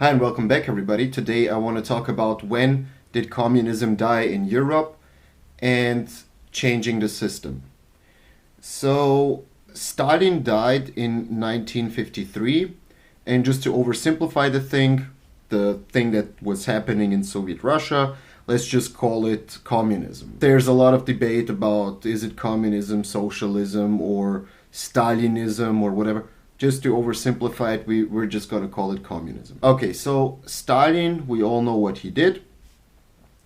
Hi and welcome back everybody. Today I want to talk about when did communism die in Europe and changing the system. So Stalin died in 1953, and just to oversimplify the thing that was happening in Soviet Russia, let's just call it communism. There's a lot of debate about is it communism, socialism, or Stalinism or whatever. Just to oversimplify it, we're just going to call it communism. Okay, so Stalin, we all know what he did.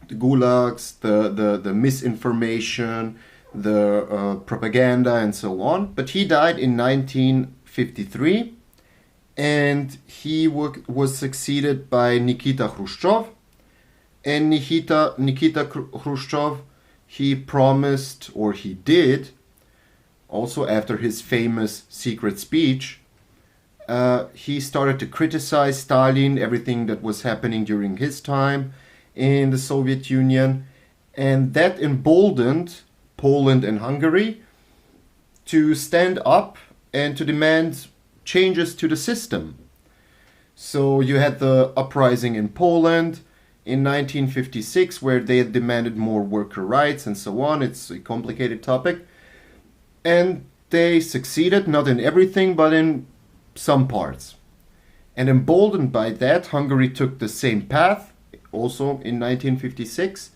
The gulags, the misinformation, the propaganda, and so on. But he died in 1953, and he was succeeded by Nikita Khrushchev. And Nikita Khrushchev, he promised, or he did, also after his famous secret speech, he started to criticize Stalin, everything that was happening during his time in the Soviet Union, and that emboldened Poland and Hungary to stand up and to demand changes to the system. So you had the uprising in Poland in 1956, where they had demanded more worker rights and so on. It's a complicated topic. And they succeeded, not in everything, but in some parts. And emboldened by that, Hungary took the same path, also in 1956.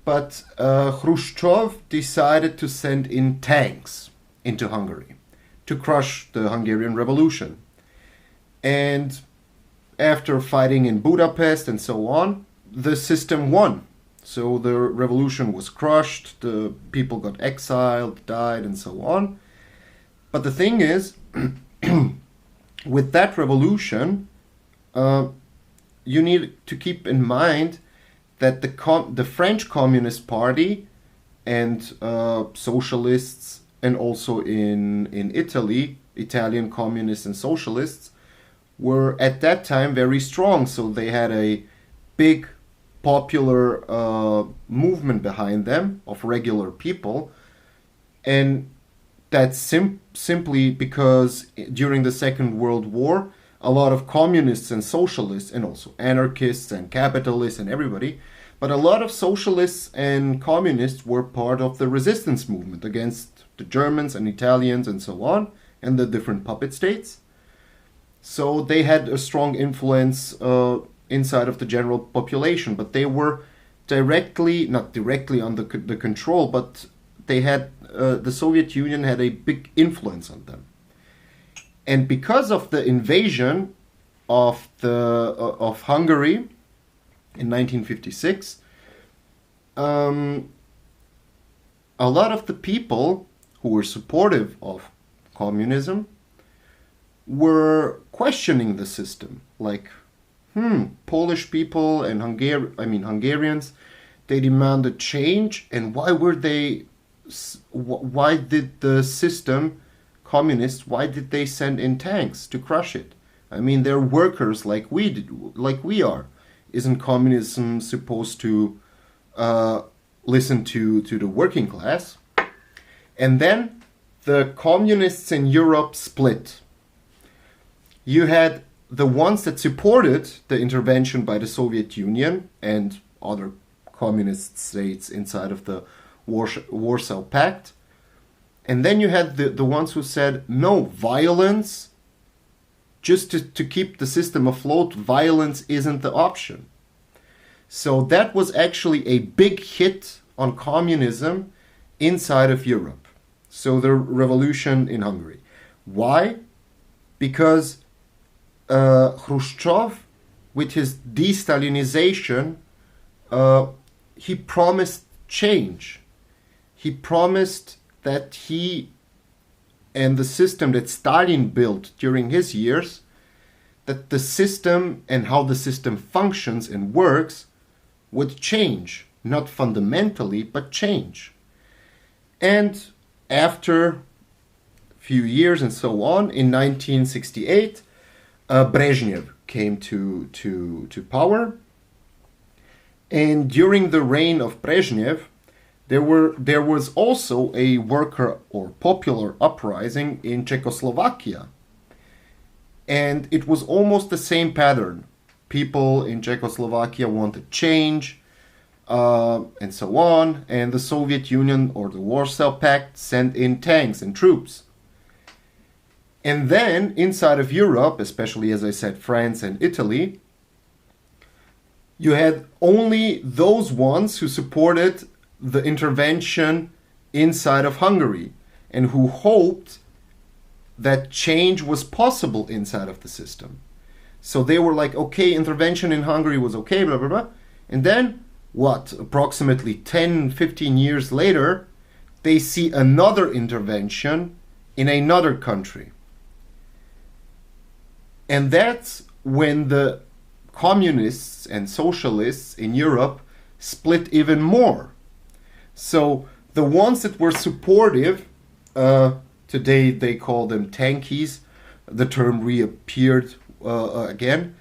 But Khrushchev decided to send in tanks into Hungary to crush the Hungarian Revolution. And after fighting in Budapest and so on, the system won. So the revolution was crushed, the people got exiled, died, and so on. But the thing is, with that revolution, you need to keep in mind that the French Communist Party and socialists, and also in Italy, Italian communists and socialists, were at that time very strong. So they had a big popular movement behind them of regular people, and that's simply because during the Second World War, a lot of communists and socialists, and also anarchists and capitalists and everybody, but a lot of socialists and communists were part of the resistance movement against the Germans and Italians and so on, and the different puppet states. So they had a strong influence inside of the general population, but they were not directly under the control, but they had the Soviet Union had a big influence on them. And because of the invasion of Hungary in 1956, a lot of the people who were supportive of communism were questioning the system, like, Polish people and Hungarians, they demanded change, and why did the system, communists, why did they send in tanks to crush it? I mean, they're workers like we are. Isn't communism supposed to listen to the working class? And then the communists in Europe split. You had the ones that supported the intervention by the Soviet Union and other communist states inside of the Warsaw Pact. And then you had the ones who said, no, violence, just to keep the system afloat, violence isn't the option. So that was actually a big hit on communism inside of Europe. So the revolution in Hungary. Why? Because Khrushchev, with his de-Stalinization, he promised change. He promised that he and the system that Stalin built during his years, that the system and how the system functions and works would change. Not fundamentally, but change. And after a few years and so on, in 1968, Brezhnev came to power, and during the reign of Brezhnev, there was also a worker or popular uprising in Czechoslovakia, and it was almost the same pattern. people in Czechoslovakia wanted change, and so on. And the Soviet Union or the Warsaw Pact sent in tanks and troops. And then inside of Europe, especially as I said, France and Italy, you had only those ones who supported the intervention inside of Hungary and who hoped that change was possible inside of the system. So they were like, okay, intervention in Hungary was okay, blah, blah, blah. And then, what, approximately 10, 15 years later, they see another intervention in another country. And that's when the communists and socialists in Europe split even more. So the ones that were supportive, today they call them tankies, the term reappeared again,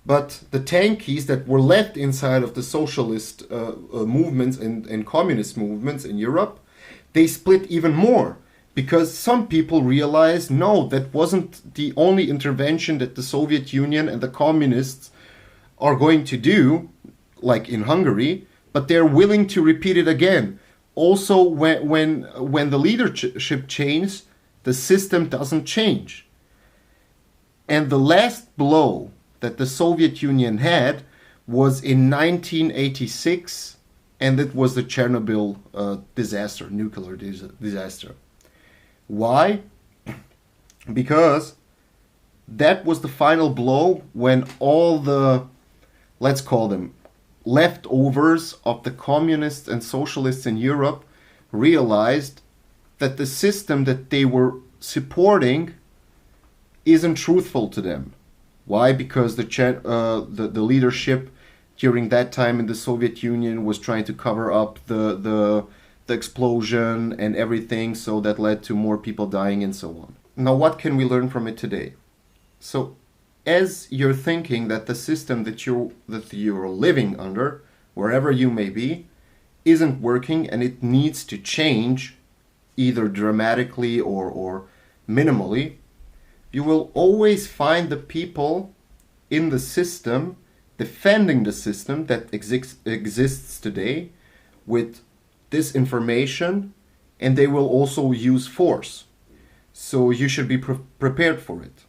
but the tankies that were left inside of the socialist movements and communist movements in Europe, they split even more. Because some people realized, no, that wasn't the only intervention that the Soviet Union and the communists are going to do, like in Hungary, but they're willing to repeat it again. Also, when the leadership changes, the system doesn't change. And the last blow that the Soviet Union had was in 1986, and it was the Chernobyl disaster, nuclear disaster. Why? Because that was the final blow when all the, let's call them, leftovers of the communists and socialists in Europe realized that the system that they were supporting isn't truthful to them. Why? Because the leadership during that time in the Soviet Union was trying to cover up the explosion and everything, so that led to more people dying and so on. Now, what can we learn from it today? So, as you're thinking that the system that you're living under, wherever you may be, isn't working and it needs to change, either dramatically or minimally, you will always find the people in the system defending the system that exists today with disinformation, and they will also use force. So you should be prepared for it.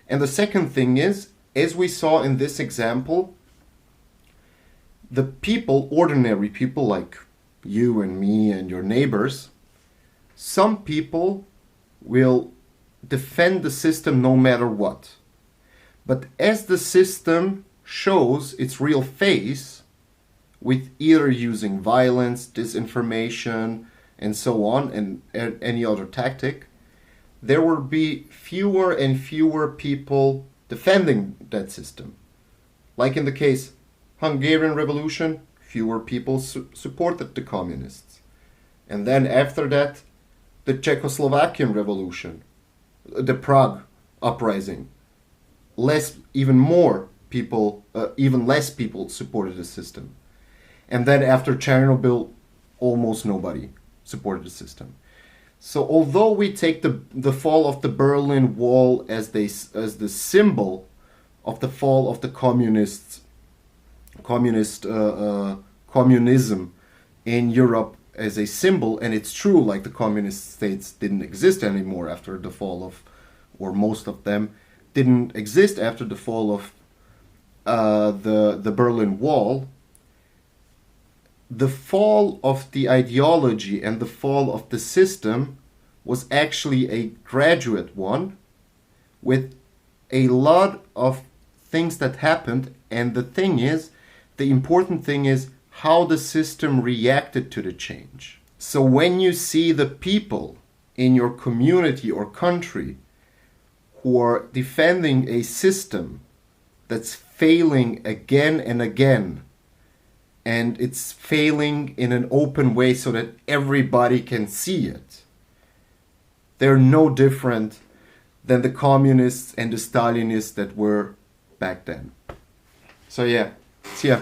And the second thing is, as we saw in this example, the people, ordinary people like you and me and your neighbors, some people will defend the system no matter what. But as the system shows its real face, with either using violence, disinformation, and so on, and any other tactic, there will be fewer and fewer people defending that system. Like in the case Hungarian Revolution, fewer people supported the communists. And then after that, the Czechoslovakian Revolution, the Prague uprising, even less people supported the system. And then after Chernobyl, almost nobody supported the system. So although we take the fall of the Berlin Wall as the symbol of the fall of the communism in Europe as a symbol, and it's true, like the communist states didn't exist anymore after the fall of, or most of them didn't exist after the fall of the Berlin Wall. The fall of the ideology and the fall of the system was actually a graduate one with a lot of things that happened, and the important thing is how the system reacted to the change. So when you see the people in your community or country who are defending a system that's failing again and again, and it's failing in an open way so that everybody can see it, they're no different than the communists and the Stalinists that were back then. So yeah, see ya.